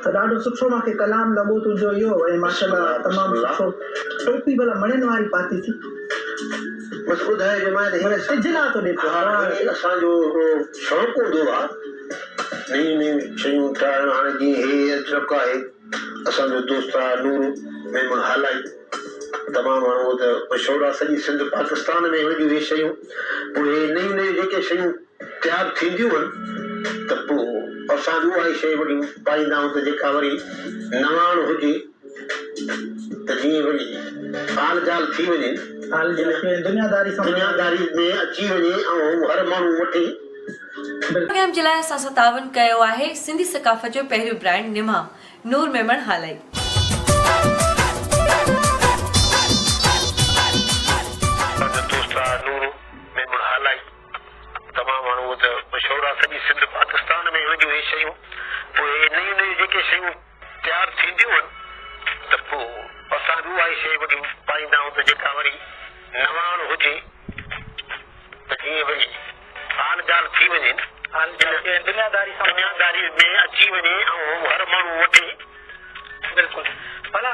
त ॾाढो सुठो मूंखे कलाम लॻो तुंहिंजो इहो ऐं माशाल्लाह तमामु सुठो टोपी भला मणनि वारी पाती थी बस ॿुधाए जो मां भले सिजला थो ॾे पियो असांजो शौक़ु हूंदो आहे नयूं नयूं शयूं ठाहिण हाणे जीअं हे अजरक आहे असांजो दोस्त आहे नूर मेमन हालाई तमामु माण्हू त मशहूरु आहे सॼी सिंध पाकिस्तान में वेंदियूं इहे शयूं पोइ हे नयूं नयूं जेके शयूं तयारु थींदियूं आहिनि त पोइ असां उहा ई शइ वरी पाईंदा आहियूं त जेका वरी नवाण हुजे त जीअं वरी हाल जाल थी वञे दुनियादारी में अची वञे ऐं हर माण्हू वठे प्रोग्राम जे लाइ असां सां तावन कयो आहे सिंधी सकाफ़त जो पहिरियों ब्रांड निमा नूर मेमन हालाई। तमामु माण्हू त मशहूरु आहे सॼी सिंध पाकिस्तान में वेंदियूं इहे शयूं पोइ हे नयूं नयूं जेके शयूं तयारु थींदियूं आहिनि त पोइ असां उहा ई शइ वरी पाईंदा आहियूं त जेका वरी नवाण हुजे त जीअं वरी हाल जाल थी वञे दुनियादारी में अची वञे ऐं हर माण्हू वठे बिल्कुलु भला